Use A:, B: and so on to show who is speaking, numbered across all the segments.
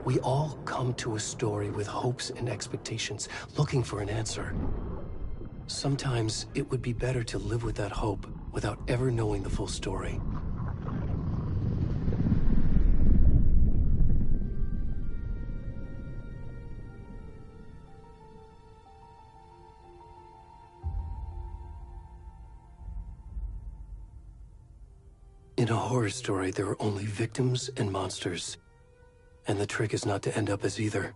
A: We all come to a story with hopes and expectations, looking for an answer. Sometimes it would be better to live with that hope without ever knowing the full story. In a horror story, there are only victims and monsters. And the trick is not to end up as either.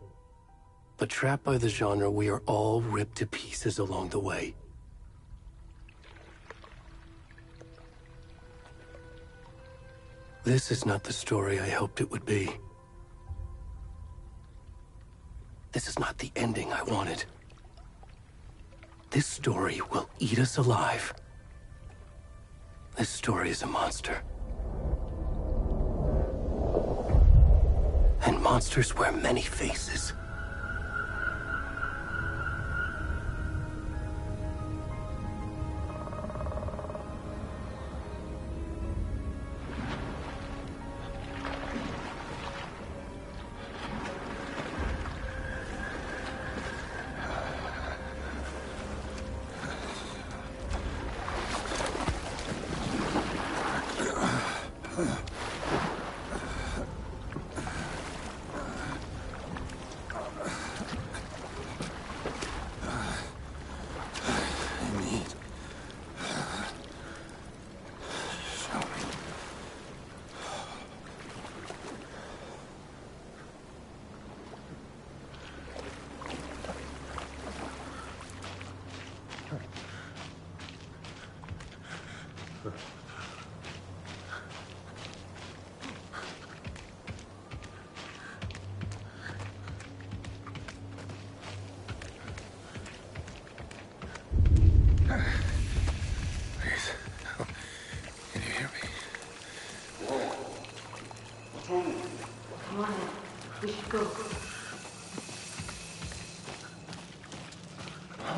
A: But trapped by the genre, we are all ripped to pieces along the way. This is not the story I hoped it would be. This is not the ending I wanted. This story will eat us alive. This story is a monster. And monsters wear many faces.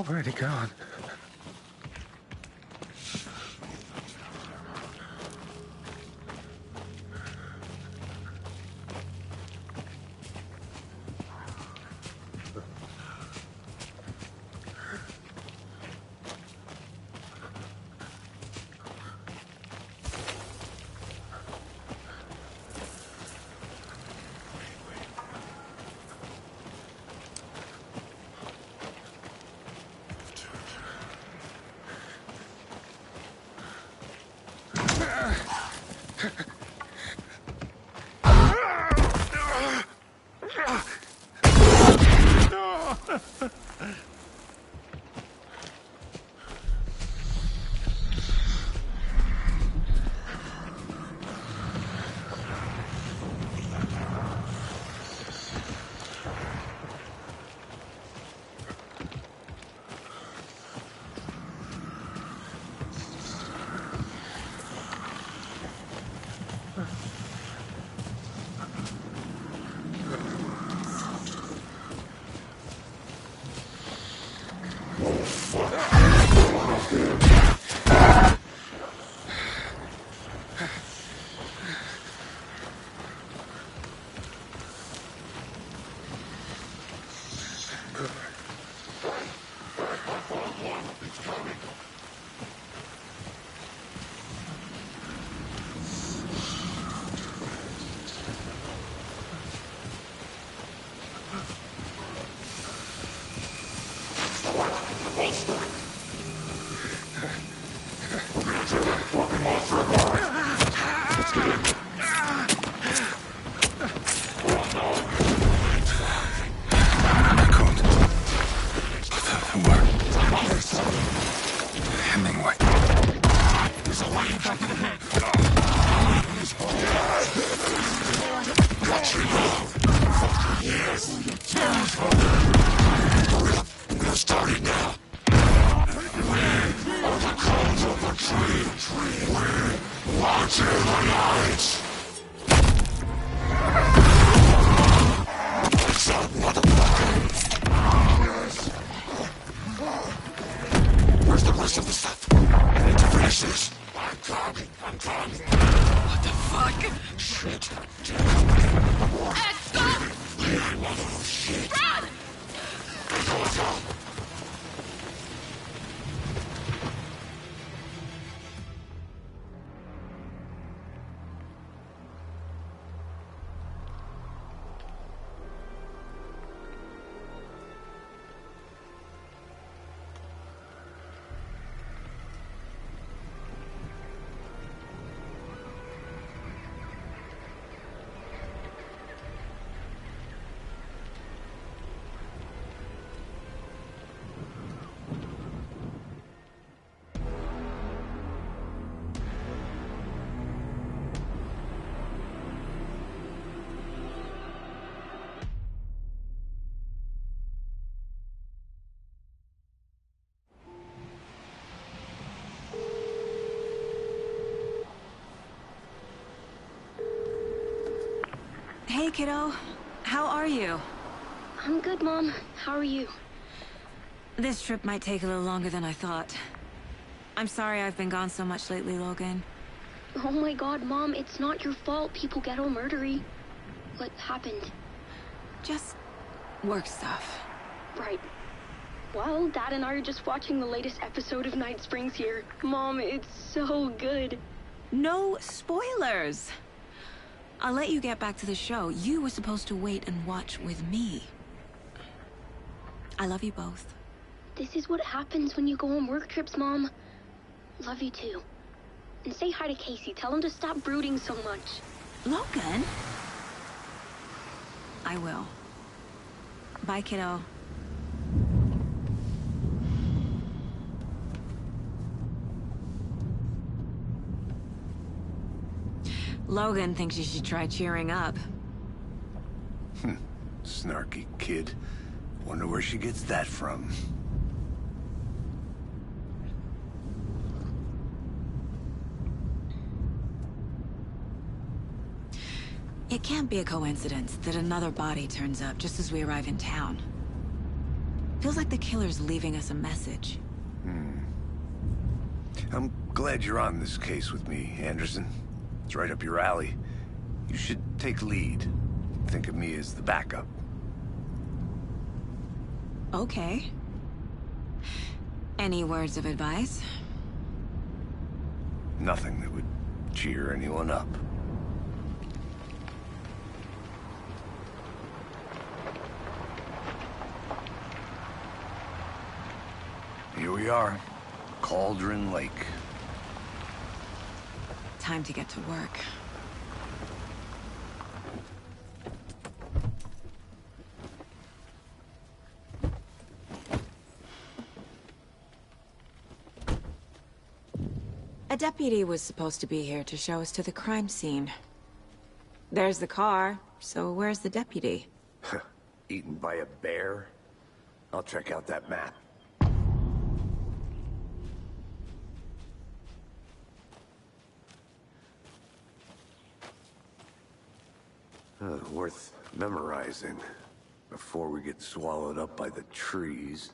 B: Already gone.
C: Starting now.
B: Hey, kiddo. How are you?
C: I'm good, Mom. How are you?
B: This trip might take a little longer than I thought. I'm sorry I've been gone so much lately, Logan.
C: Oh my god, Mom, it's not your fault people get all murdery. What happened?
B: Just work stuff.
C: Right. Well, Dad and I are just watching the latest episode of Night Springs here. Mom, it's so good.
B: No spoilers! I'll let you get back to the show. You were supposed to wait and watch with me. I love you both.
C: This is what happens when you go on work trips, Mom. Love you too. And say hi to Casey. Tell him to stop brooding so much.
B: Logan? I will. Bye, kiddo. Logan thinks you should try cheering up.
D: Snarky kid. Wonder where she gets that from.
B: It can't be a coincidence that another body turns up just as we arrive in town. Feels like the killer's leaving us a message.
D: I'm glad you're on this case with me, Anderson. It's right up your alley. You should take lead. Think of me as the backup.
B: Okay. Any words of advice?
D: Nothing that would cheer anyone up. Here we are. Cauldron Lake.
B: Time to get to work. A deputy was supposed to be here to show us to the crime scene. There's the car, so where's the deputy?
D: Eaten by a bear? I'll check out that map. Worth memorizing before we get swallowed up by the trees.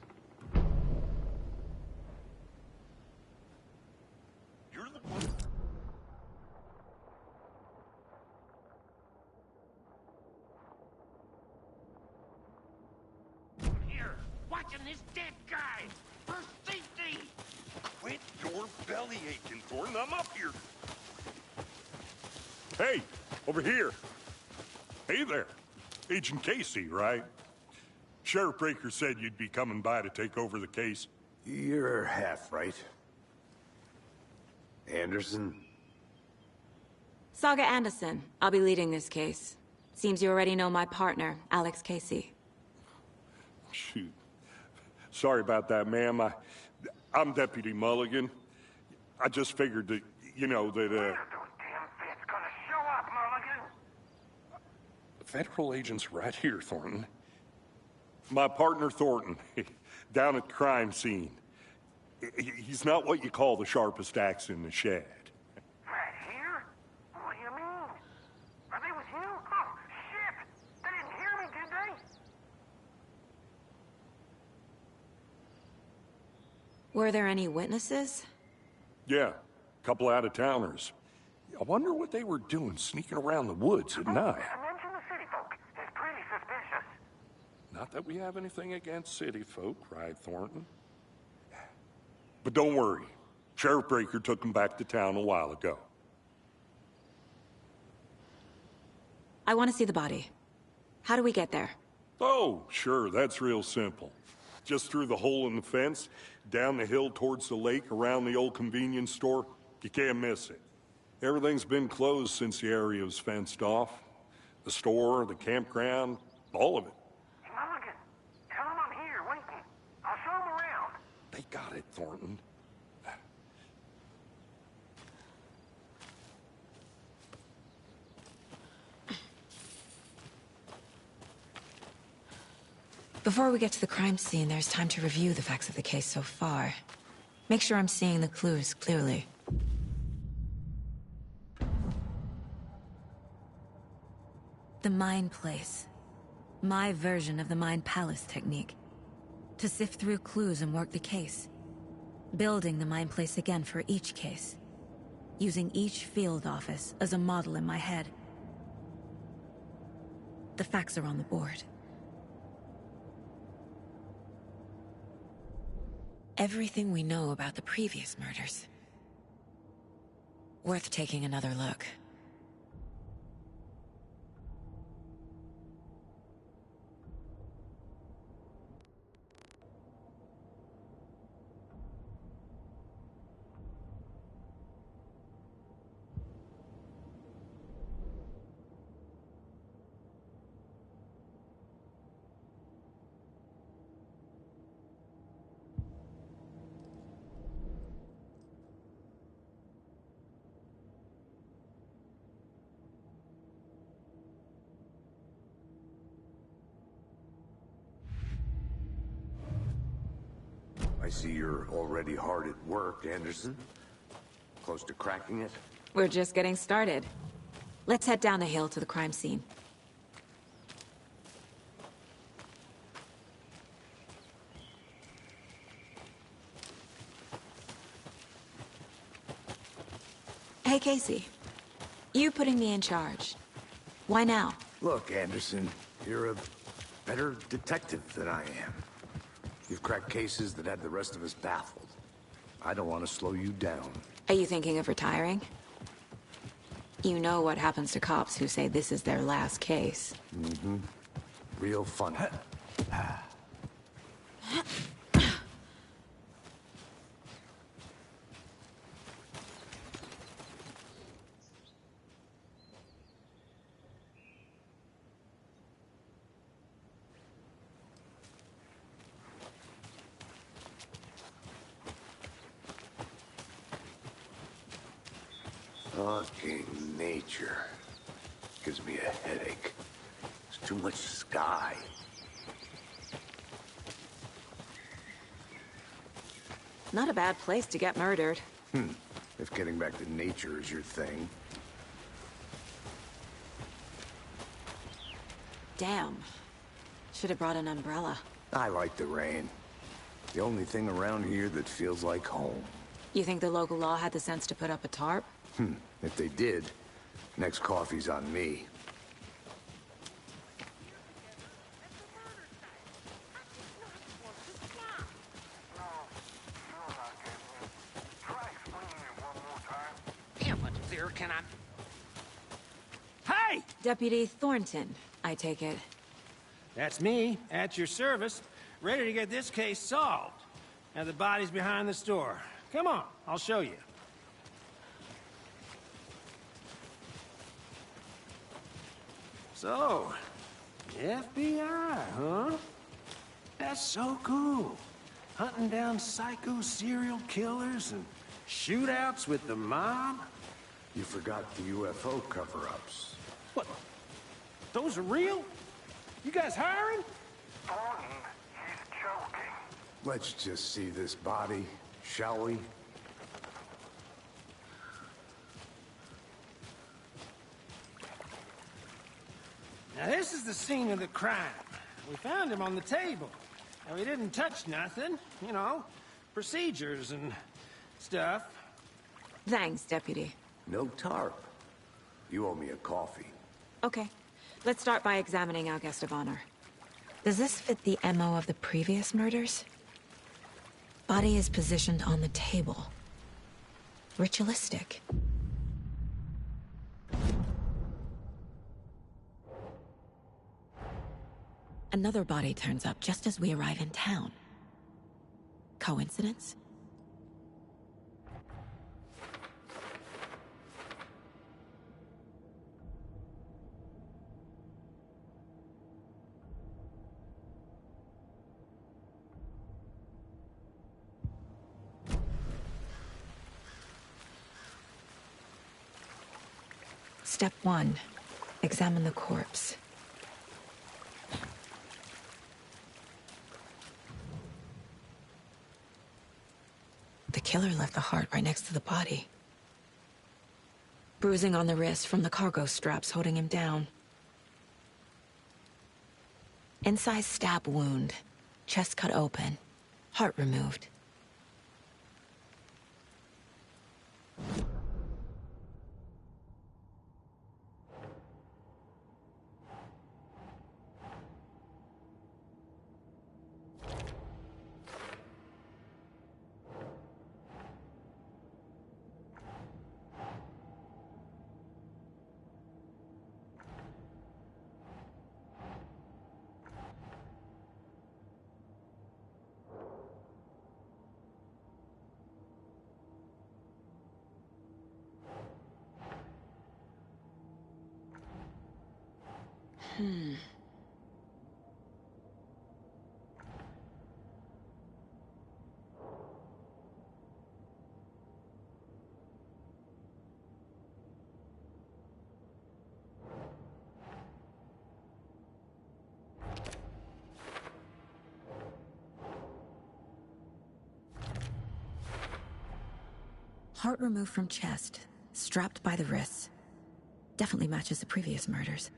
D: You're the one.
E: Here, watching this dead guy for safety. Quit your belly aching, Thornton. I'm up here.
F: Hey, over here. Hey there. Agent Casey, right? Sheriff Breaker said you'd be coming by to take over the case.
D: You're half right. Anderson?
B: Saga Anderson. I'll be leading this case. Seems you already know my partner, Alex Casey.
F: Shoot. Sorry about that, ma'am. I'm Deputy Mulligan. I just figured that, you know, that,
E: Those damn fits gonna show up, Mulligan.
F: Federal agent's right here, Thornton. My partner, Thornton, down at the crime scene. He's not what you call the sharpest axe in the shed.
E: Right here? What do you mean? Are they with you? Oh, shit! They didn't hear me, did they?
B: Were there any witnesses?
F: Yeah, a couple out-of-towners. I wonder what they were doing sneaking around the woods at night.
E: Mention the city folk. It's pretty suspicious.
F: Not that we have anything against city folk, right, Thornton? But don't worry. Sheriff Breaker took him back to town a while ago.
B: I want to see the body. How do we get there?
F: Oh, sure, that's real simple. Just through the hole in the fence, down the hill towards the lake, around the old convenience store. You can't miss it. Everything's been closed since the area was fenced off. The store, the campground, all of it.
E: Mulligan, tell him I'm here, waiting. I'll show him around.
F: They got it, Thornton.
B: Before we get to the crime scene, there's time to review the facts of the case so far. Make sure I'm seeing the clues clearly. The Mind Place. My version of the Mind Palace technique. To sift through clues and work the case. Building the Mind Place again for each case. Using each field office as a model in my head. The facts are on the board. Everything we know about the previous murders. Worth taking another look.
D: I see you're already hard at work, Anderson. Close to cracking it?
B: We're just getting started. Let's head down the hill to the crime scene. Hey, Casey. You putting me in charge. Why now?
D: Look, Anderson, you're a better detective than I am. You've cracked cases that had the rest of us baffled. I don't want to slow you down.
B: Are you thinking of retiring? You know what happens to cops who say this is their last case.
D: Mm-hmm. Real funny. Fucking nature. Gives me a headache. There's too much sky.
B: Not a bad place to get murdered.
D: If getting back to nature is your thing.
B: Damn. Should have brought an umbrella.
D: I like the rain. The only thing around here that feels like home.
B: You think the local law had the sense to put up a tarp?
D: If they did, next coffee's on me.
E: Yeah, but there can I... Hey!
B: Deputy Thornton, I take it.
G: That's me, at your service, ready to get this case solved. Now the body's behind the store. Come on, I'll show you. So, FBI, huh? That's so cool. Hunting down psycho serial killers and shootouts with the mob.
D: You forgot the UFO cover-ups.
G: What? Those are real? You guys hiring?
E: Thornton, he's joking.
D: Let's just see this body, shall we?
G: Now this is the scene of the crime. We found him on the table. Now he didn't touch nothing, you know, procedures and stuff.
B: Thanks, Deputy.
D: No tarp. You owe me a coffee.
B: Okay. Let's start by examining our guest of honor. Does this fit the MO of the previous murders? Body is positioned on the table. Ritualistic. Another body turns up just as we arrive in town. Coincidence? Step 1. Examine the corpse. The killer left the heart right next to the body. Bruising on the wrist from the cargo straps holding him down. Incised stab wound. Chest cut open. Heart removed. Heart removed from chest, strapped by the wrists. Definitely matches the previous murders.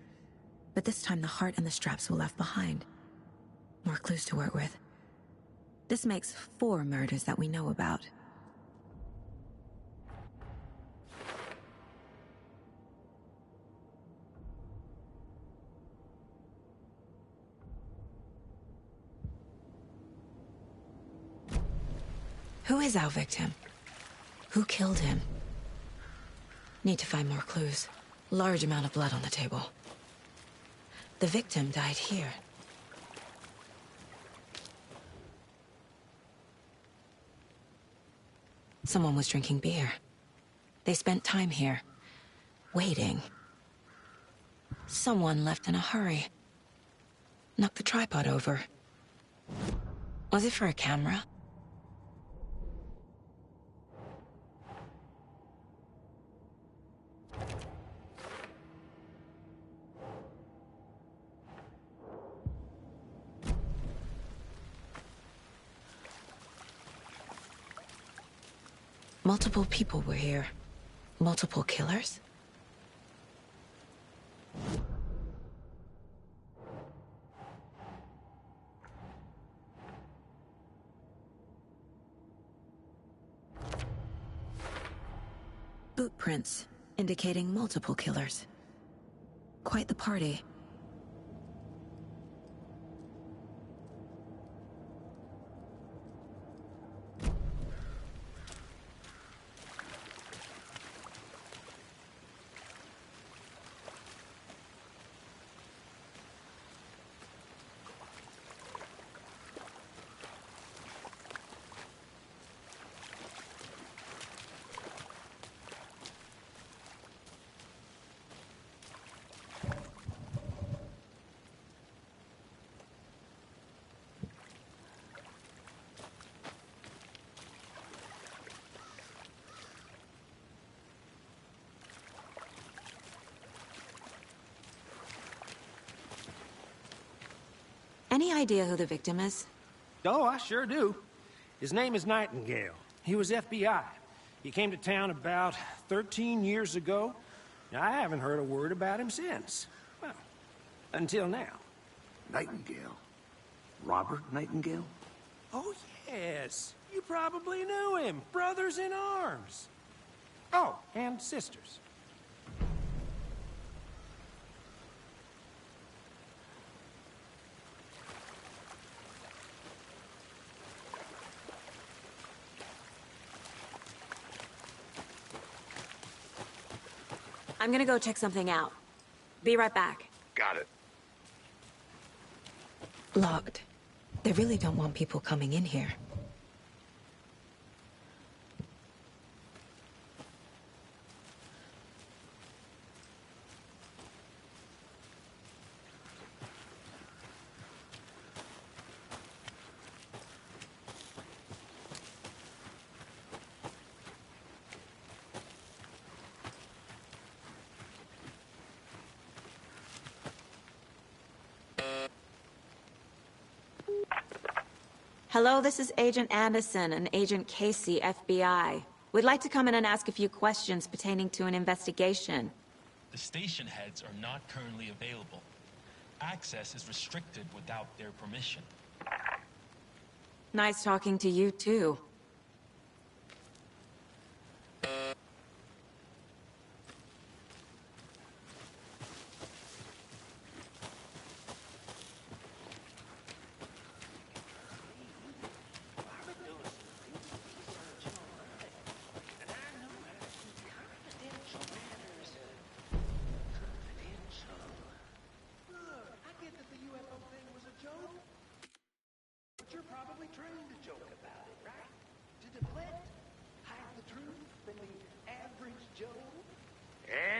B: But this time the heart and the straps were left behind. More clues to work with. This makes 4 murders that we know about. Who is our victim? Who killed him? Need to find more clues. Large amount of blood on the table. The victim died here. Someone was drinking beer. They spent time here, waiting. Someone left in a hurry. Knocked the tripod over. Was it for a camera? Multiple people were here. Multiple killers? Boot prints, indicating multiple killers. Quite the party. Any idea who the victim is?
G: Oh, I sure do. His name is Nightingale. He was FBI. He came to town about 13 years ago. I haven't heard a word about him since. Well, until now.
D: Nightingale? Robert Nightingale?
G: Oh, yes. You probably knew him. Brothers in arms. Oh, and sisters.
B: I'm gonna go check something out. Be right back.
E: Got it.
B: Locked. They really don't want people coming in here. Hello, this is Agent Anderson and Agent Casey, FBI. We'd like to come in and ask a few questions pertaining to an investigation.
H: The station heads are not currently available. Access is restricted without their permission.
B: Nice talking to you, too.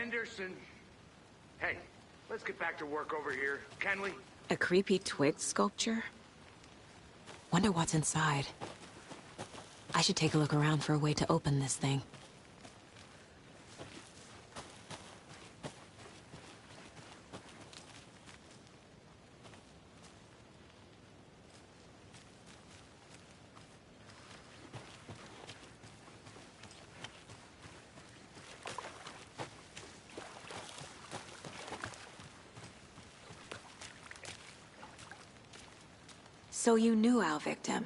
D: Anderson. Hey, let's get back to work over here, can we?
B: A creepy twig sculpture? Wonder what's inside. I should take a look around for a way to open this thing. So you knew our victim?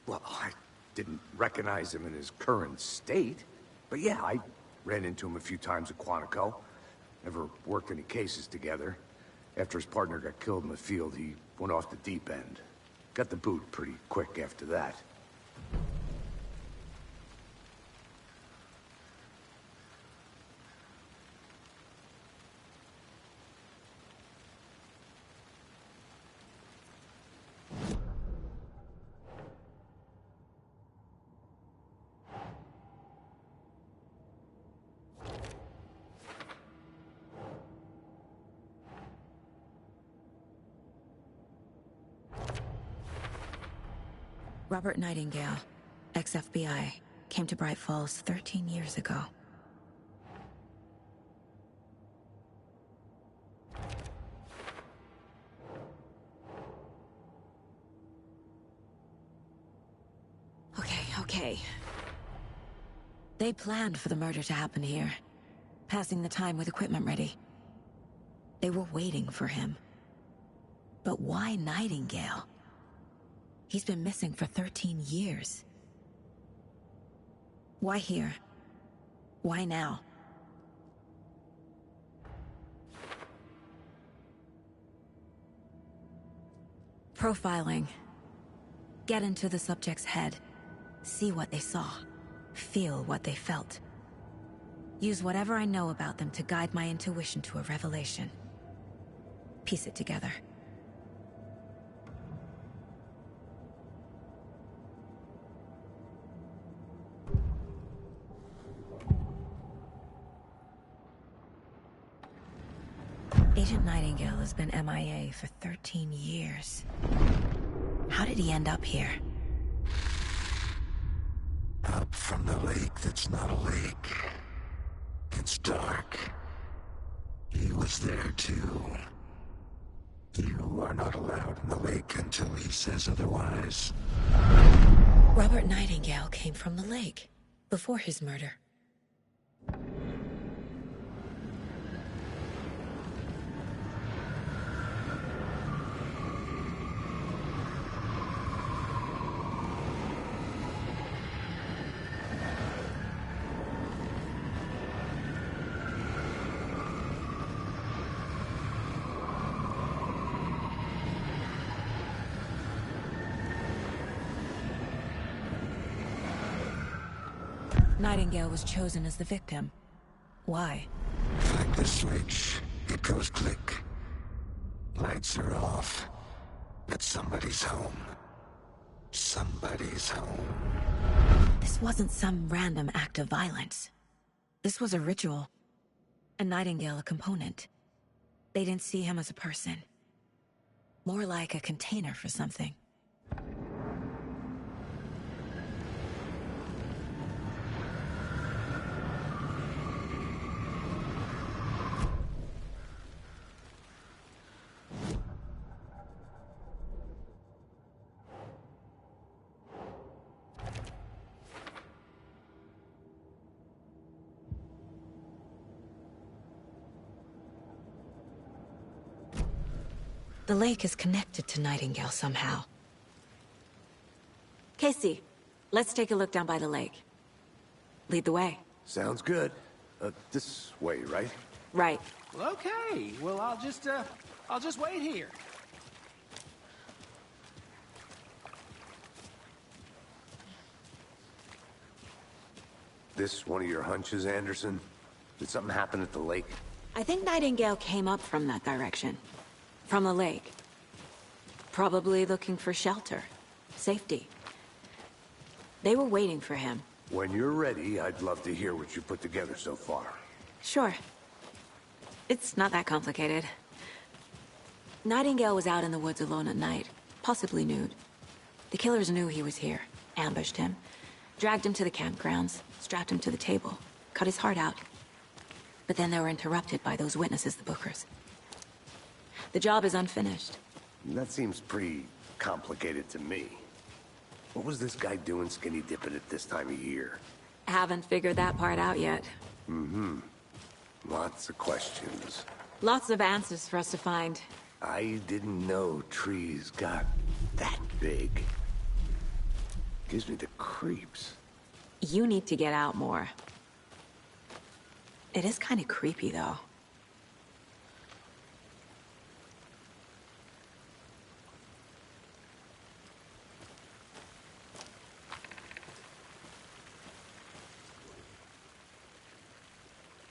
D: Well, I didn't recognize him in his current state. But yeah, I ran into him a few times at Quantico. Never worked any cases together. After his partner got killed in the field, he went off the deep end. Got the boot pretty quick after that.
B: Robert Nightingale, ex-FBI, came to Bright Falls 13 years ago. Okay. They planned for the murder to happen here, passing the time with equipment ready. They were waiting for him. But why Nightingale? He's been missing for 13 years. Why here? Why now? Profiling. Get into the subject's head. See what they saw. Feel what they felt. Use whatever I know about them to guide my intuition to a revelation. Piece it together. Agent Nightingale has been MIA for 13 years. How did he end up here?
I: Up from the lake that's not a lake. It's dark. He was there too. You are not allowed in the lake until he says otherwise.
B: Robert Nightingale came from the lake, before his murder. Nightingale was chosen as the victim. Why?
I: I the switch, it goes click. Lights are off. But somebody's home. Somebody's home.
B: This wasn't some random act of violence. This was a ritual. And Nightingale a component. They didn't see him as a person. More like a container for something. The lake is connected to Nightingale somehow. Casey, let's take a look down by the lake. Lead the way.
D: Sounds good. This way, right?
B: Right.
G: Well, okay. Well, I'll just wait here.
D: This one of your hunches, Anderson? Did something happen at the lake?
B: I think Nightingale came up from that direction. From the lake. Probably looking for shelter. Safety. They were waiting for him.
D: When you're ready, I'd love to hear what you put together so far.
B: Sure. It's not that complicated. Nightingale was out in the woods alone at night, possibly nude. The killers knew he was here, ambushed him, dragged him to the campgrounds, strapped him to the table, cut his heart out. But then they were interrupted by those witnesses, the Bookers. The job is unfinished.
D: That seems pretty complicated to me. What was this guy doing skinny dipping at this time of year?
B: Haven't figured that part out yet.
D: Mm-hmm. Lots of questions.
B: Lots of answers for us to find.
D: I didn't know trees got that big. Gives me the creeps.
B: You need to get out more. It is kind of creepy, though.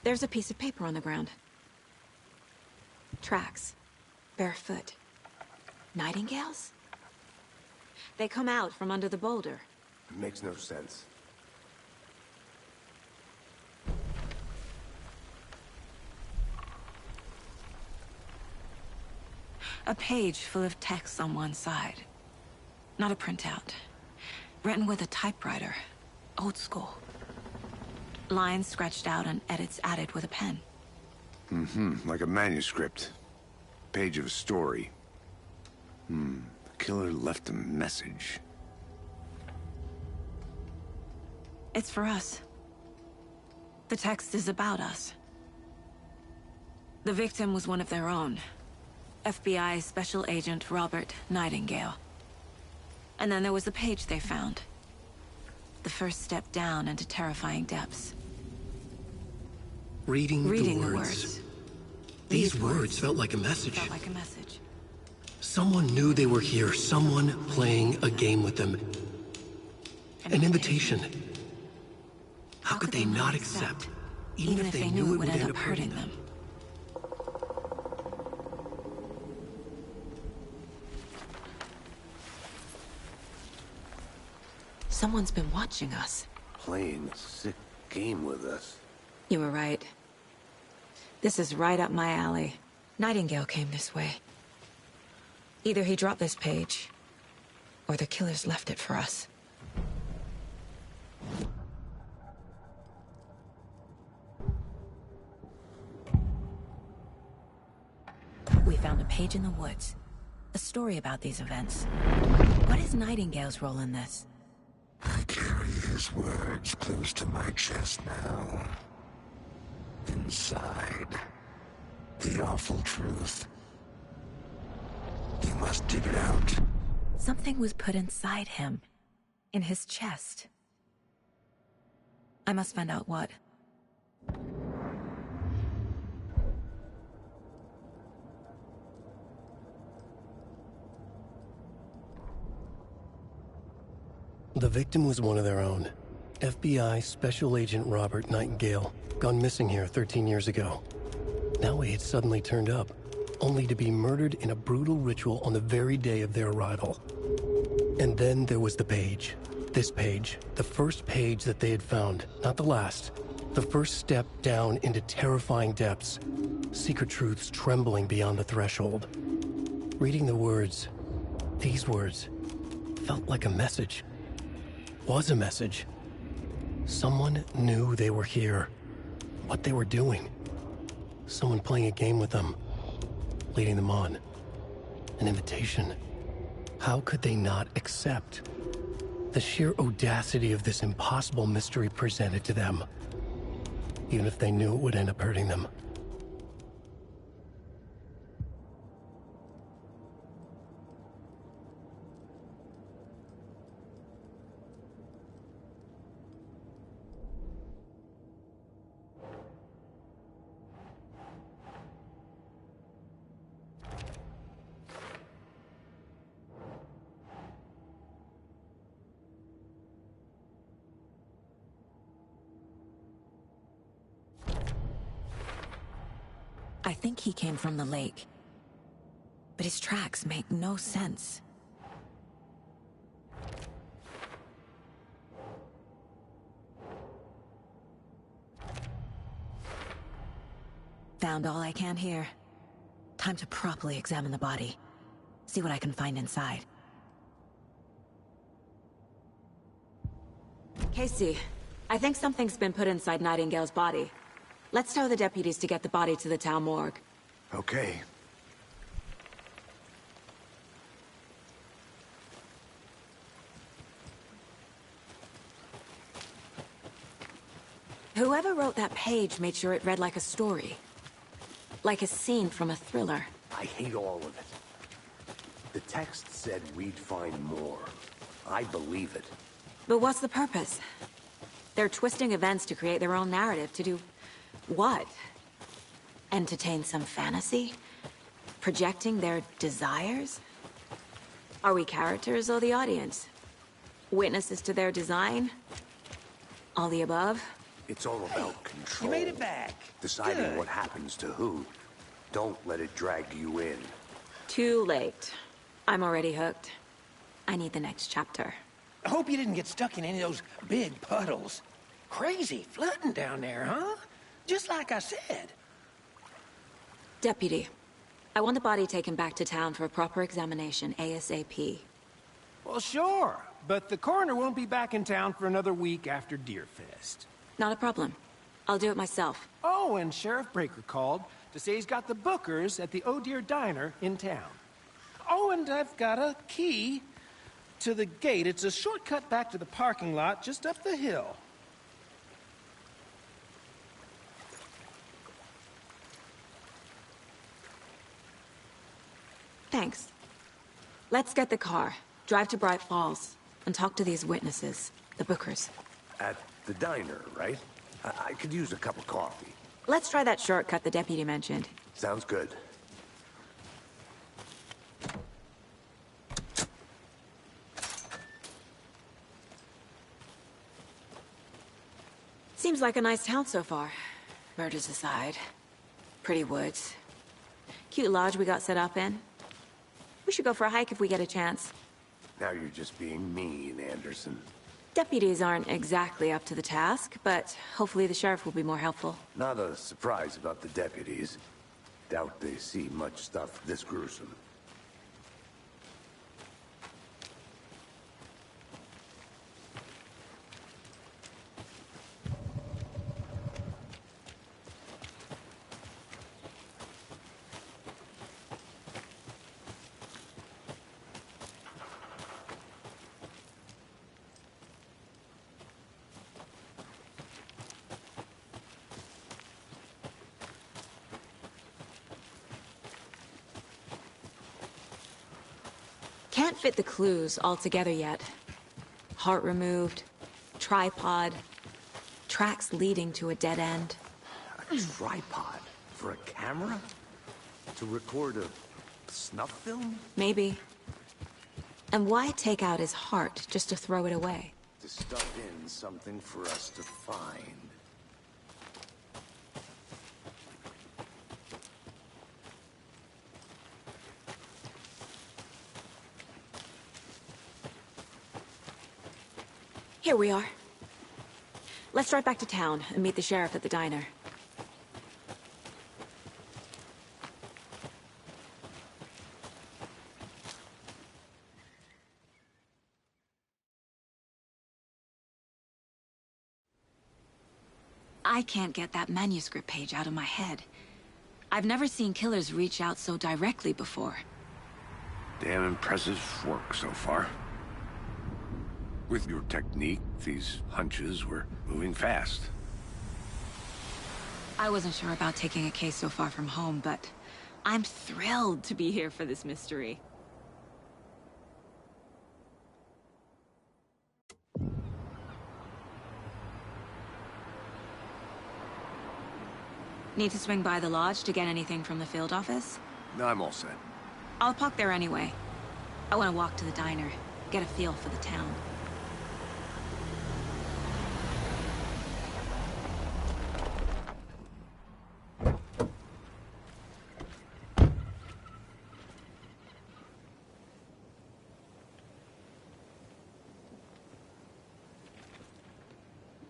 B: There's a piece of paper on the ground. Tracks. Barefoot. Nightingales? They come out from under the boulder.
D: It makes no sense.
B: A page full of text on one side. Not a printout. Written with a typewriter. Old school. Lines scratched out and edits added with a pen.
D: Mm-hmm, like a manuscript. Page of a story. The killer left a message.
B: It's for us. The text is about us. The victim was one of their own. FBI Special Agent Robert Nightingale. And then there was the page they found. The first step down into terrifying depths.
A: Reading
B: the
A: words.
B: words.
A: These words felt like a message.
B: Felt like a message.
A: Someone knew they were here. Someone playing a game with them. An invitation. How could they not accept? Even if they knew it would end up hurting them.
B: Someone's been watching us.
D: Playing a sick game with us.
B: You were right. This is right up my alley. Nightingale came this way. Either he dropped this page, or the killers left it for us. We found a page in the woods. A story about these events. What is Nightingale's role in this?
I: I carry his words close to my chest now. Inside, the awful truth. You must dig it out.
B: Something was put inside him. In his chest. I must find out what.
A: The victim was one of their own. FBI Special Agent Robert Nightingale, gone missing here 13 years ago. Now he had suddenly turned up, only to be murdered in a brutal ritual on the very day of their arrival. And then there was the page. This page, the first page that they had found, not the last. The first step down into terrifying depths. Secret truths trembling beyond the threshold. Reading the words, these words, felt like a message. Was a message. Someone knew they were here. What they were doing. Someone playing a game with them. Leading them on. An invitation. How could they not accept? The sheer audacity of this impossible mystery presented to them. Even if they knew it would end up hurting them.
B: I think he came from the lake. But his tracks make no sense. Found all I can here. Time to properly examine the body. See what I can find inside. Casey, I think something's been put inside Nightingale's body. Let's tell the deputies to get the body to the town morgue.
D: Okay.
B: Whoever wrote that page made sure it read like a story. Like a scene from a thriller.
D: I hate all of it. The text said we'd find more. I believe it.
B: But what's the purpose? They're twisting events to create their own narrative to do... what? Entertain some fantasy? Projecting their desires? Are we characters or the audience? Witnesses to their design? All the above?
D: It's all about control.
G: You made it back.
D: Deciding
G: Good.
D: what happens to who. Don't let it drag you in.
B: Too late. I'm already hooked. I need the next chapter.
G: I hope you didn't get stuck in any of those big puddles. Crazy flooding down there, huh? Just like I said.
B: Deputy, I want the body taken back to town for a proper examination, ASAP.
G: Well, sure. But the coroner won't be back in town for another week after Deerfest.
B: Not a problem. I'll do it myself.
G: Oh, and Sheriff Breaker called to say he's got the Bookers at the Oh Deer Diner in town. Oh, and I've got a key to the gate. It's a shortcut back to the parking lot just up the hill.
B: Thanks. Let's get the car, drive to Bright Falls, and talk to these witnesses, the Bookers.
D: At the diner, right? I could use a cup of coffee.
B: Let's try that shortcut the deputy mentioned.
D: Sounds good.
B: Seems like a nice town so far. Murders aside. Pretty woods. Cute lodge we got set up in. We should go for a hike if we get a chance.
D: Now you're just being mean, Anderson.
B: Deputies aren't exactly up to the task, but hopefully the sheriff will be more helpful.
D: Not a surprise about the deputies. Doubt they see much stuff this gruesome.
B: Can't fit the clues all together yet. Heart removed, tripod, tracks leading to a dead end.
D: A tripod? For a camera? To record a snuff film?
B: Maybe. And why take out his heart just to throw it away?
D: To stuff in something for us to find.
B: Here we are. Let's drive back to town and meet the sheriff at the diner. I can't get that manuscript page out of my head. I've never seen killers reach out so directly before.
D: Damn impressive work so far. With your technique, these hunches were moving fast.
B: I wasn't sure about taking a case so far from home, but I'm thrilled to be here for this mystery. Need to swing by the lodge to get anything from the field office?
D: No, I'm all set.
B: I'll park there anyway. I want to walk to the diner, get a feel for the town.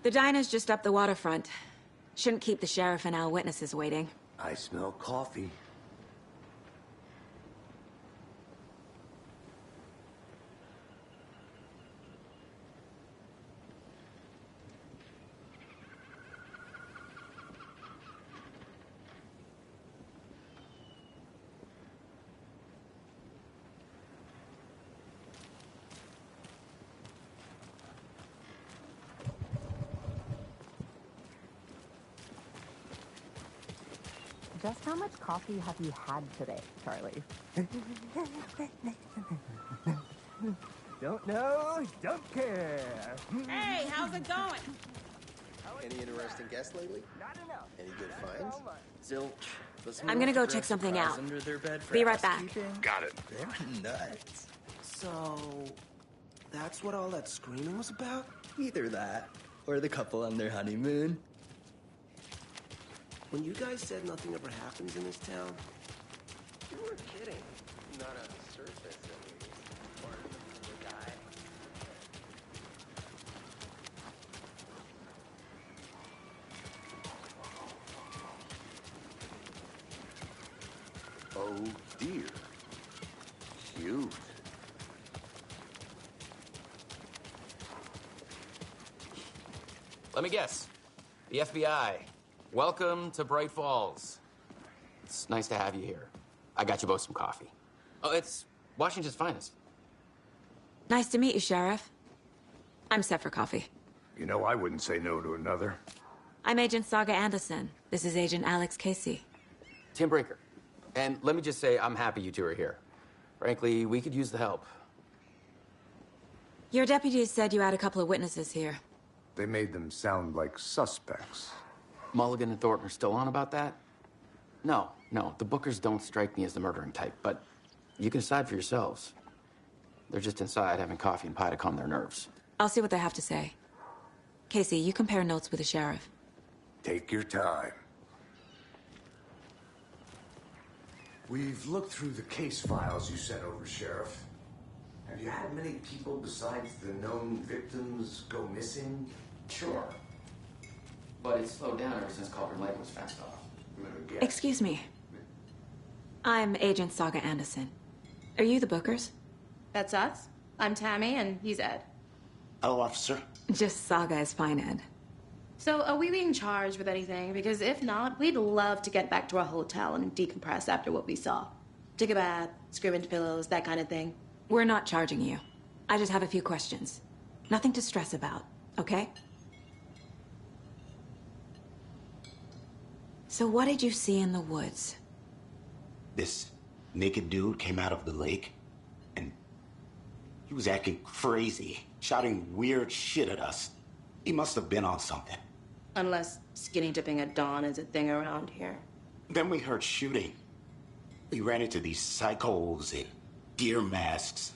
B: The diner's just up the waterfront. Shouldn't keep the sheriff and our witnesses waiting.
D: I smell coffee.
J: Just how much coffee have you had today, Charlie? Don't know, don't care.
K: Hey, how's it going?
L: Any interesting guests lately?
J: Not enough.
L: Any good finds?
M: Zilch.
B: I'm gonna go check something out.
M: Under their bed for
B: Be right back.
D: Got it.
M: They're nuts.
L: So, that's what all that screaming was about?
M: Either that, or the couple on their honeymoon.
L: When you guys said nothing ever happens in this town, you weren't kidding. Not on the surface, at least. Part of the guy.
D: Oh dear. Cute.
N: Let me guess. The FBI. Welcome to Bright Falls. It's nice to have you here. I got you both some coffee. Oh, it's Washington's finest.
B: Nice to meet you, Sheriff. I'm set for coffee.
D: You know, I wouldn't say no to another.
B: I'm Agent Saga Anderson. This is Agent Alex Casey.
N: Tim Breaker. And let me just say, I'm happy you two are here. Frankly, we could use the help.
B: Your deputies said you had a couple of witnesses here.
D: They made them sound like suspects.
N: Mulligan and Thornton are still on about that? No, the Bookers don't strike me as the murdering type, but you can decide for yourselves. They're just inside having coffee and pie to calm their nerves.
B: I'll see what they have to say. Casey, you compare notes with the sheriff.
D: Take your time.
O: We've looked through the case files you sent over, Sheriff. Have you had many people besides the known victims go missing?
N: Sure. But it's slowed down ever since Cauldron Lake was fenced off.
B: Excuse me. I'm Agent Saga Anderson. Are you the Bookers?
K: That's us. I'm Tammy, and he's Ed.
I: Hello, officer.
B: Just Saga is fine, Ed.
K: So, are we being charged with anything? Because if not, we'd love to get back to our hotel and decompress after what we saw. Take a bath, scream into pillows, that kind of thing.
B: We're not charging you. I just have a few questions. Nothing to stress about, okay? So what did you see in the woods?
I: This naked dude came out of the lake, and he was acting crazy, shouting weird shit at us. He must have been on something.
K: Unless skinny dipping at dawn is a thing around here.
I: Then we heard shooting. We ran into these psychos in deer masks.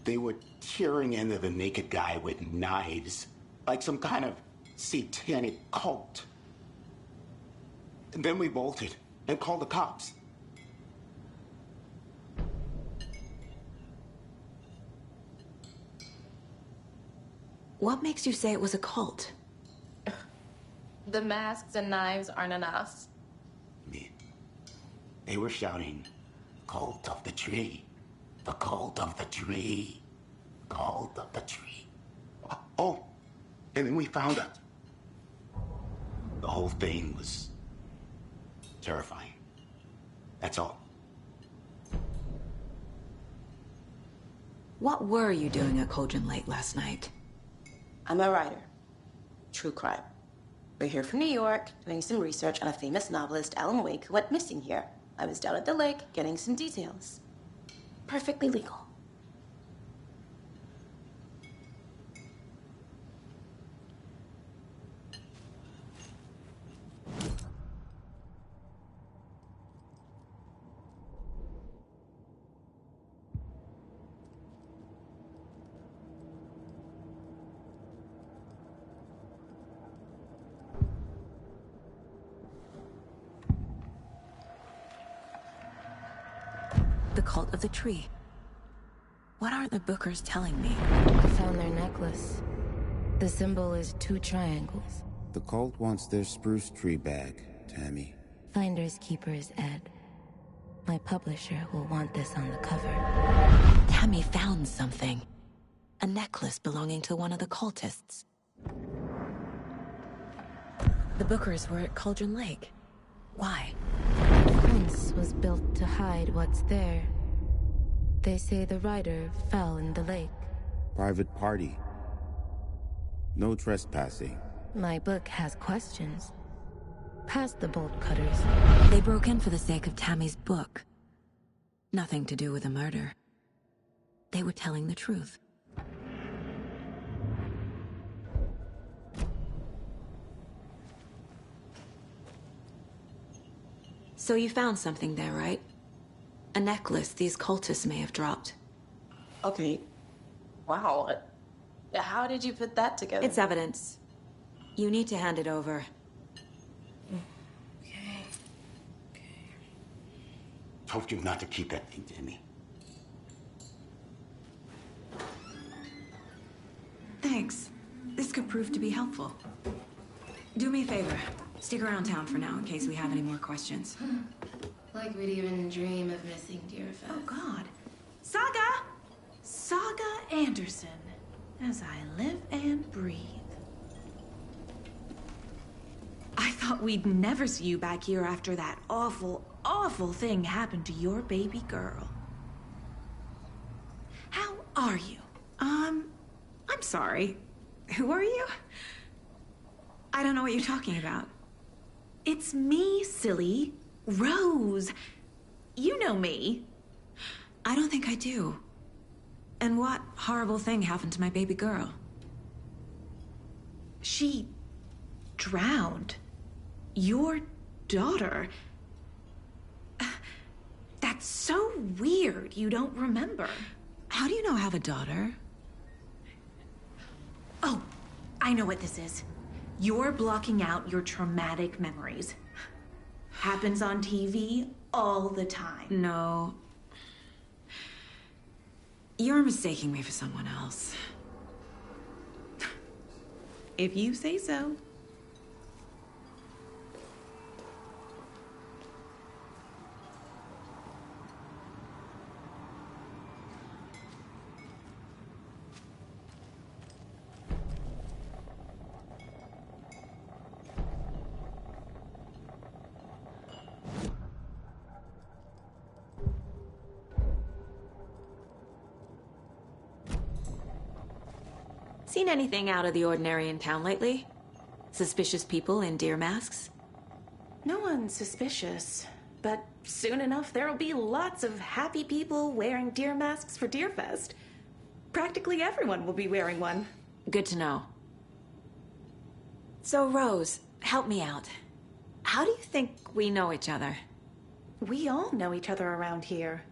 I: They were tearing into the naked guy with knives, like some kind of satanic cult. And then we bolted and called the cops.
B: What makes you say it was a cult?
K: The masks and knives aren't enough.
P: They were shouting, "Cult of the tree. The cult of the tree. Cult of the tree." Oh, and then we found out. The whole thing was terrifying. That's all.
B: What were you doing at Cauldron Lake last night?
K: I'm a writer. True crime. We're here from New York, doing some research on a famous novelist, Alan Wake, who went missing here. I was down at the lake, getting some details. Perfectly legal.
B: The cult of the tree. What aren't the Bookers telling me?
Q: I found their necklace. The symbol is 2 triangles.
R: The cult wants their spruce tree back, Tammy.
Q: Finders keepers, Ed. My publisher will want this on the cover.
B: Tammy found something. A necklace belonging to one of the cultists. The Bookers were at Cauldron Lake. Why?
Q: The fence was built to hide what's there. They say the rider fell in the lake.
R: Private party. No trespassing.
Q: My book has questions. Past the bolt cutters.
B: They broke in for the sake of Tammy's book. Nothing to do with the murder. They were telling the truth. So you found something there, right? A necklace these cultists may have dropped.
K: Okay. Wow. How did you put that together?
B: It's evidence. You need to hand it over.
P: Told you not to keep that thing, Tammy.
B: Thanks. This could prove to be helpful. Do me a favor. Stick around town for now in case we have any more questions.
K: Like we'd even dream of missing Deerfest.
S: Oh, God. Saga! Saga Anderson. As I live and breathe. I thought we'd never see you back here after that awful, awful thing happened to your baby girl. How are you? I'm sorry. Who are you? I don't know what you're talking about. It's me, silly. Rose. You know me.
B: I don't think I do. And what horrible thing happened to my baby girl?
S: She drowned. Your daughter. That's so weird you don't remember.
B: How do you know I have a daughter?
S: Oh, I know what this is. You're blocking out your traumatic memories. Happens on TV all the time.
B: No. You're mistaking me for someone else.
S: If you say so.
B: Seen anything out of the ordinary in town lately? Suspicious people in deer masks?
S: No one's suspicious, but soon enough there'll be lots of happy people wearing deer masks for Deerfest. Practically everyone will be wearing one.
B: Good to know. So, Rose, help me out. How do you think we know each other?
S: We all know each other around here.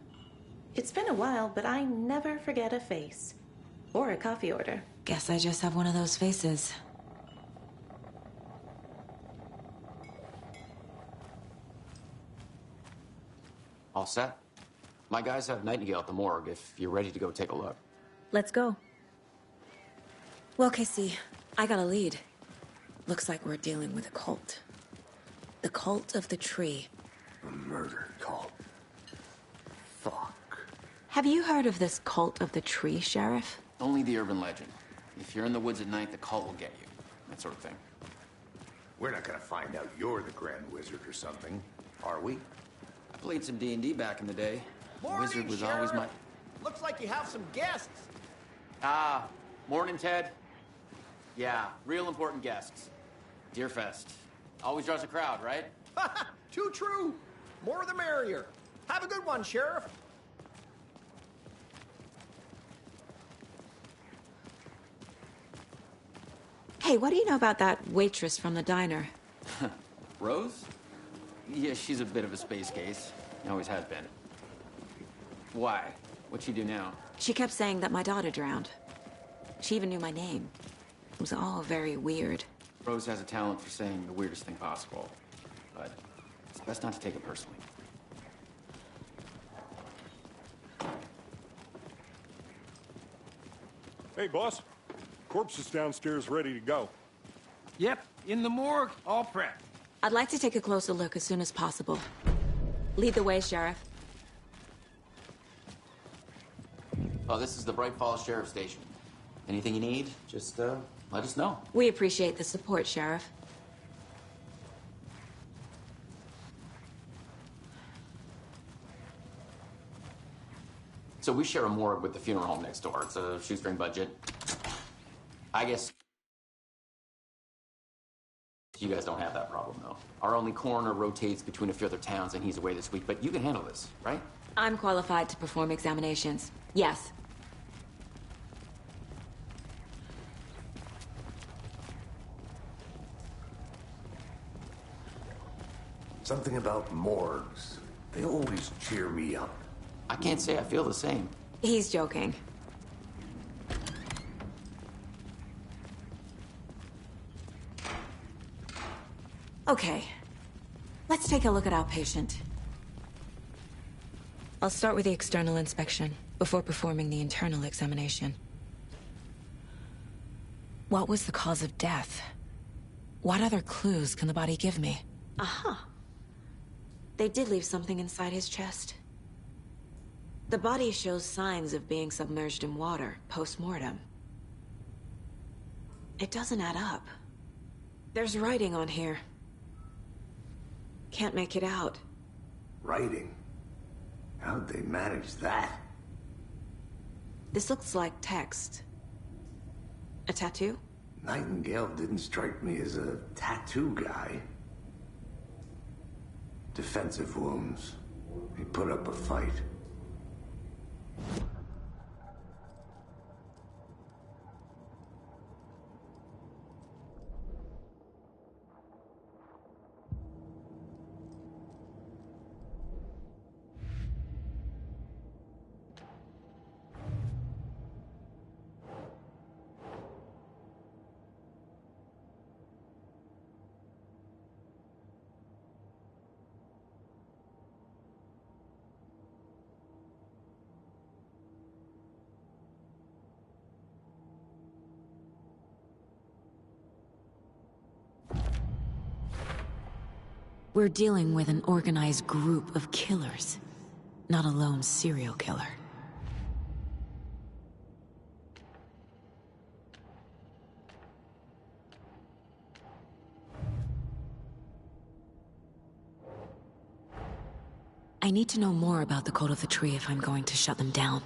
S: It's been a while, but I never forget a face. Or a coffee order.
B: Guess I just have one of those faces.
N: All set? My guys have Nightingale at the morgue if you're ready to go take a look.
B: Let's go. Well, Casey, I got a lead. Looks like we're dealing with a cult. The Cult of the Tree.
O: A murder cult. Fuck.
B: Have you heard of this Cult of the Tree, Sheriff?
N: Only the urban legend. If you're in the woods at night, the cult will get you. That sort of thing.
D: We're not gonna find out you're the Grand Wizard or something, are we?
N: I played some D&D back in the day.
T: Morning,
N: Wizard was
T: Sheriff.
N: always my...
T: Looks like you have some guests.
N: Ah, morning, Ted. Yeah, real important guests. Deerfest. Always draws a crowd, right?
T: Too true. More the merrier. Have a good one, Sheriff.
B: Hey, what do you know about that waitress from the diner?
N: Rose? Yeah, she's a bit of a space case. Always has been. Why? What'd she do now?
B: She kept saying that my daughter drowned. She even knew my name. It was all very weird.
N: Rose has a talent for saying the weirdest thing possible. But it's best not to take it personally.
F: Hey, boss. Corpse is downstairs ready to go.
G: Yep, in the morgue, all prepped.
B: I'd like to take a closer look as soon as possible. Lead the way, Sheriff.
N: Oh, this is the Bright Falls Sheriff Station. Anything you need, just let us know.
B: We appreciate the support, Sheriff.
N: So we share a morgue with the funeral home next door. It's a shoestring budget. I guess you guys don't have that problem, though. Our only coroner rotates between a few other towns, and he's away this week. But you can handle this, right?
B: I'm qualified to perform examinations. Yes.
O: Something about morgues. They always cheer me up.
N: I can't say I feel the same.
B: He's joking. Okay. Let's take a look at our patient. I'll start with the external inspection before performing the internal examination. What was the cause of death? What other clues can the body give me? Aha. They did leave something inside his chest. The body shows signs of being submerged in water post-mortem. It doesn't add up. There's writing on here. Can't make it out.
O: Writing? How'd they manage that?
B: This looks like text. A tattoo?
O: Nightingale didn't strike me as a tattoo guy. Defensive wounds. He put up a fight.
B: We're dealing with an organized group of killers, not a lone serial killer. I need to know more about the Cult of the Tree if I'm going to shut them down.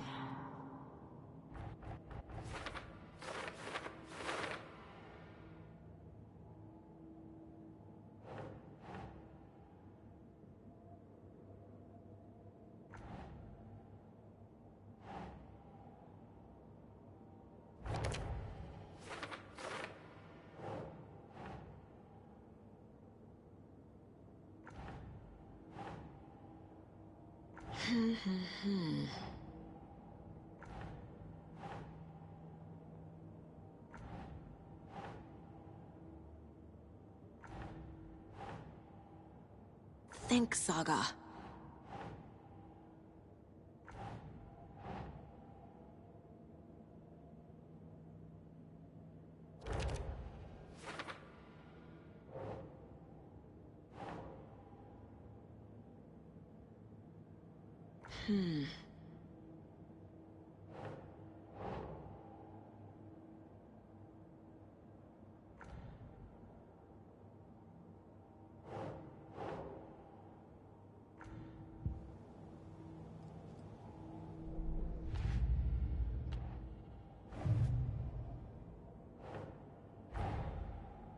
B: Think, Saga.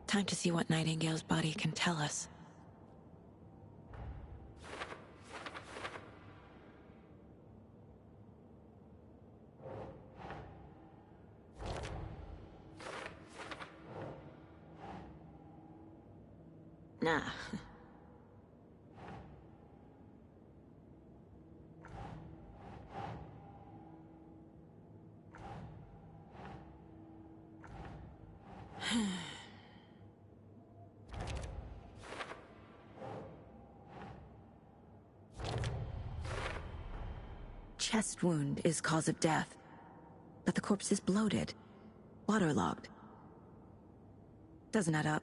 B: Time to see what Nightingale's body can tell us. Nah. Chest wound is cause of death, but the corpse is bloated, waterlogged. Doesn't add up.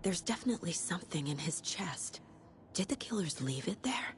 B: There's definitely something in his chest. Did the killers leave it there?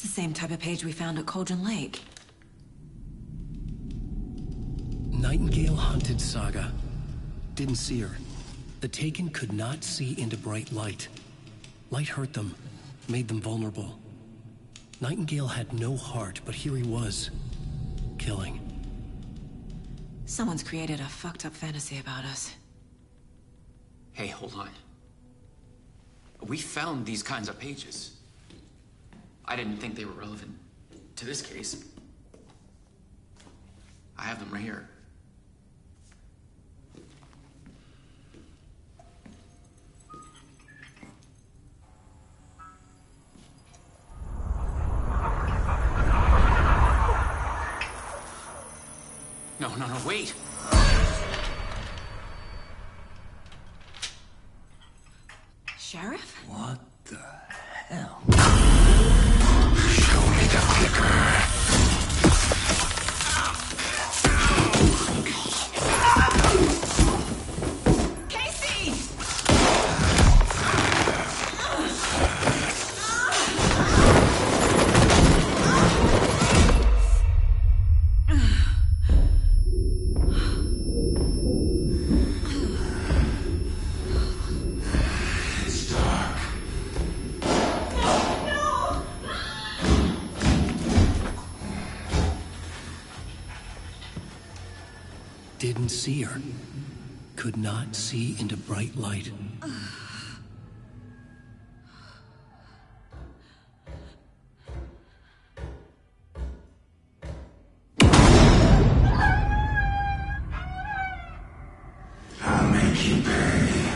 B: The same type of page we found at Cauldron Lake.
A: Nightingale hunted Saga. Didn't see her. The Taken could not see into bright light. Light hurt them, made them vulnerable. Nightingale had no heart, but here he was, killing.
B: Someone's created a fucked up fantasy about us.
N: Hey, hold on. We found these kinds of pages. I didn't think they were relevant to this case. I have them right here. No, wait!
B: Sheriff?
A: What the hell?
I: Show me the clicker.
A: Didn't see her. Could not see into bright light.
I: I'll make you pay.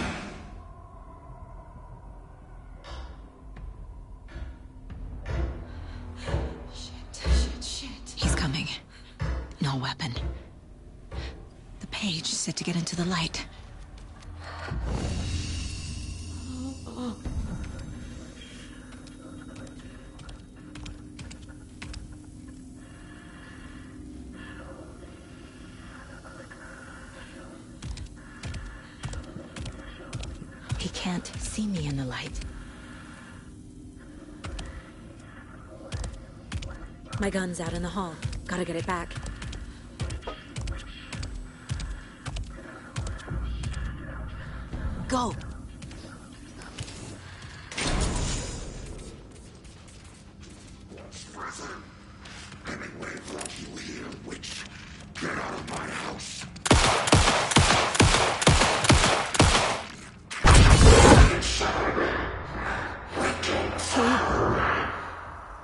B: Shit. He's coming. No weapon. The page said to get into the light. He can't see me in the light. My gun's out in the hall. Gotta get it back. Go!
I: Hemingway brought you here, witch. Get out of my house.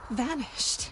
S: He vanished.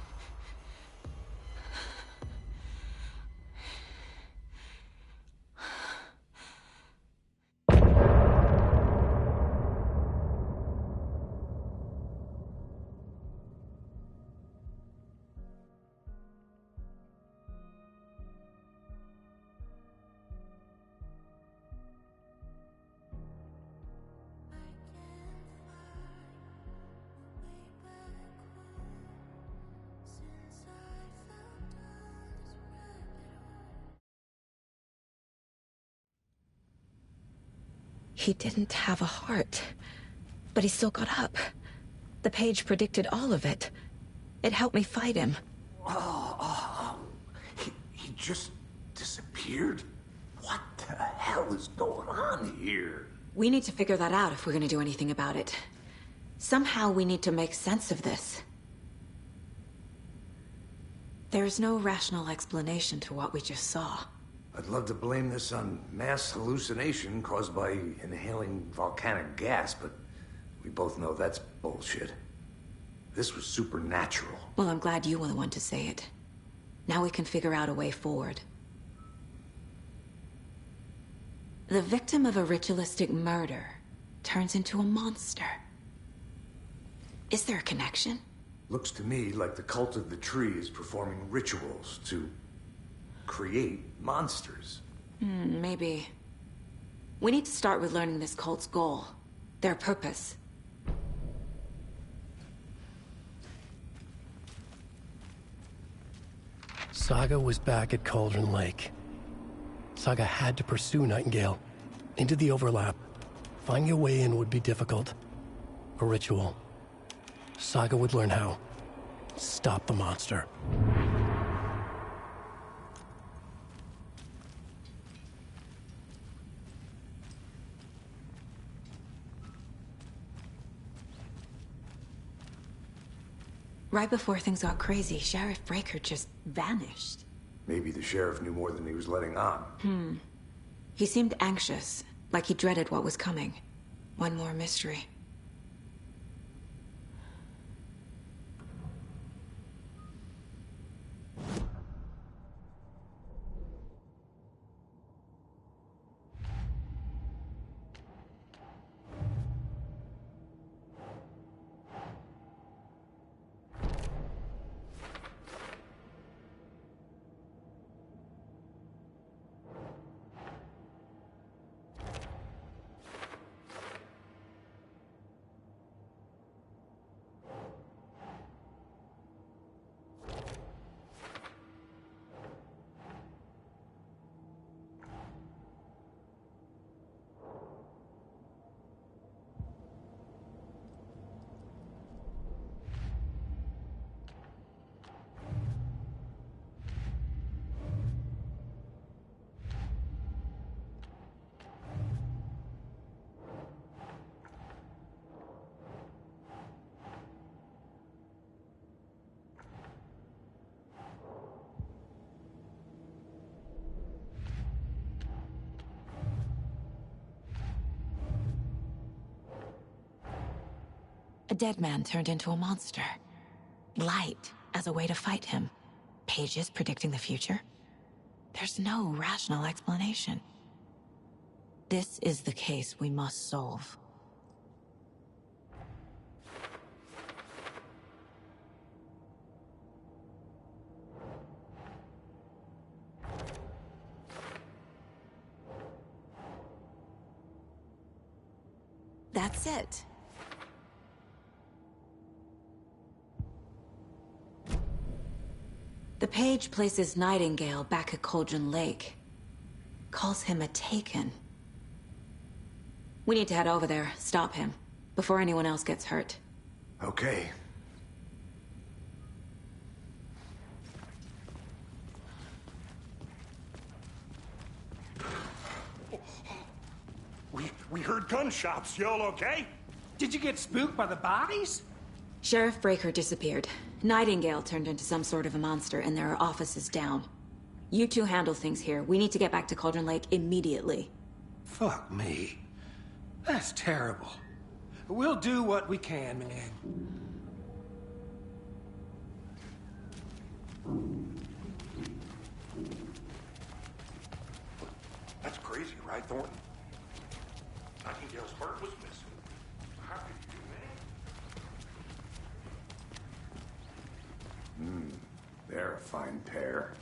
B: He didn't have a heart, but he still got up. The page predicted all of it. It helped me fight him.
D: He just disappeared? What the hell is going on here?
B: We need to figure that out if we're gonna do anything about it. Somehow we need to make sense of this. There's no rational explanation to what we just saw.
D: I'd love to blame this on mass hallucination caused by inhaling volcanic gas, but we both know that's bullshit. This was supernatural.
B: Well, I'm glad you were the one to say it. Now we can figure out a way forward. The victim of a ritualistic murder turns into a monster. Is there a connection?
D: Looks to me like the cult of the tree is performing rituals to create monsters.
B: Maybe. We need to start with learning this cult's goal, their purpose.
A: Saga was back at Cauldron Lake. Saga had to pursue Nightingale into the overlap. Finding a way in would be difficult. A ritual. Saga would learn how. Stop the monster.
B: Right before things got crazy, Sheriff Breaker just vanished.
D: Maybe the sheriff knew more than he was letting on.
B: He seemed anxious, like he dreaded what was coming. One more mystery. A dead man turned into a monster. Light as a way to fight him. Pages predicting the future? There's no rational explanation. This is the case we must solve. That's it. The page places Nightingale back at Cauldron Lake. Calls him a Taken. We need to head over there, stop him, before anyone else gets hurt.
D: Okay.
E: We heard gunshots. Y'all okay?
G: Did you get spooked by the bodies?
B: Sheriff Breaker disappeared. Nightingale turned into some sort of a monster, and there are offices down. You two handle things here. We need to get back to Cauldron Lake immediately.
G: Fuck me. That's terrible. We'll do what we can, man.
E: That's crazy, right, Thornton? Nightingale's heart was missing. How could you do that?
D: They're a fine pair.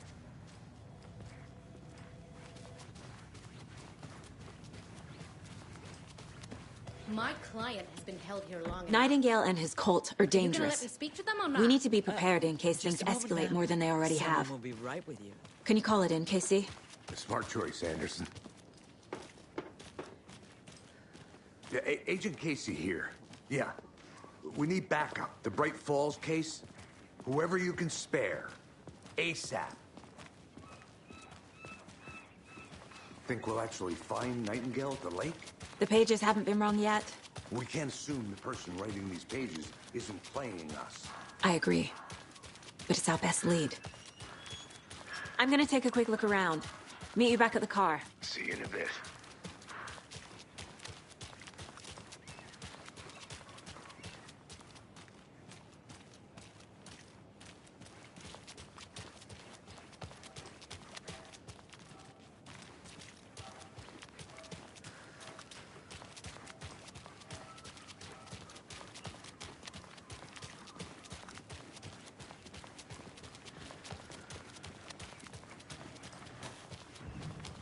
U: My client has been held here long enough.
B: Nightingale and his cult are
U: Are you gonna
B: dangerous.
U: let me speak to them or not?
B: We need to be prepared in case things
U: Just a moment,
B: escalate
U: ma'am.
B: more than they already
U: Someone
B: have.
U: will
V: be right with you.
B: Can you call it in, Casey?
D: Smart choice, Anderson. Yeah, Agent Casey here. Yeah. We need backup. The Bright Falls case. Whoever you can spare. ASAP. Think we'll actually find Nightingale at the lake?
B: The pages haven't been wrong yet.
D: We can't assume the person writing these pages isn't playing us.
B: I agree. But it's our best lead. I'm gonna take a quick look around. Meet you back at the car.
D: See you in a bit.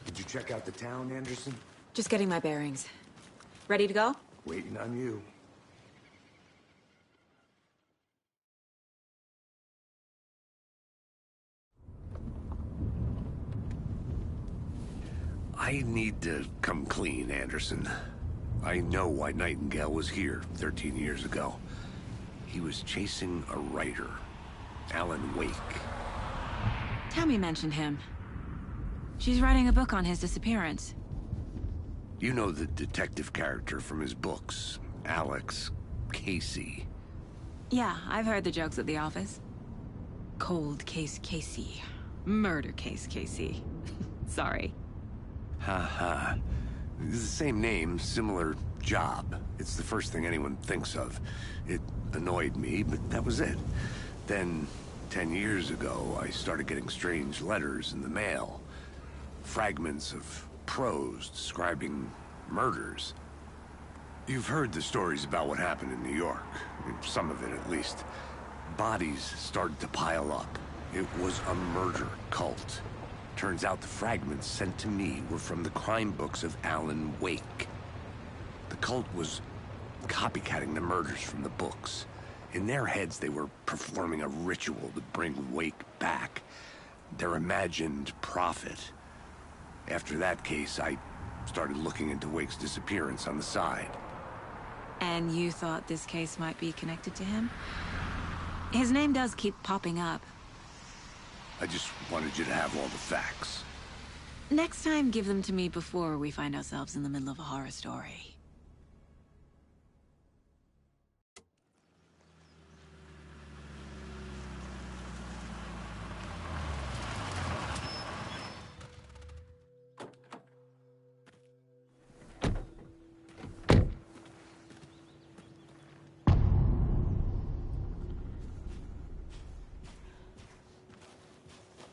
D: Did you check out the town, Anderson?
B: Just getting my bearings. Ready to go?
D: Waiting on you. I need to come clean, Anderson. I know why Nightingale was here 13 years ago. He was chasing a writer, Alan Wake.
B: Tammy mentioned him. She's writing a book on his disappearance.
D: You know the detective character from his books, Alex Casey.
B: Yeah, I've heard the jokes at the office. Cold case Casey. Murder case Casey. Sorry.
D: Ha. It's the same name, similar job. It's the first thing anyone thinks of. It annoyed me, but that was it. Then, 10 years ago, I started getting strange letters in the mail. Fragments of prose describing murders. You've heard the stories about what happened in New York. Some of it, at least. Bodies started to pile up. It was a murder cult. Turns out the fragments sent to me were from the crime books of Alan Wake. The cult was copycatting the murders from the books. In their heads, they were performing a ritual to bring Wake back. Their imagined prophet. After that case, I started looking into Wake's disappearance on the side.
B: And you thought this case might be connected to him? His name does keep popping up.
D: I just wanted you to have all the facts.
B: Next time, give them to me before we find ourselves in the middle of a horror story.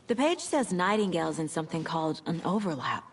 B: The page says Nightingale's in something called an overlap.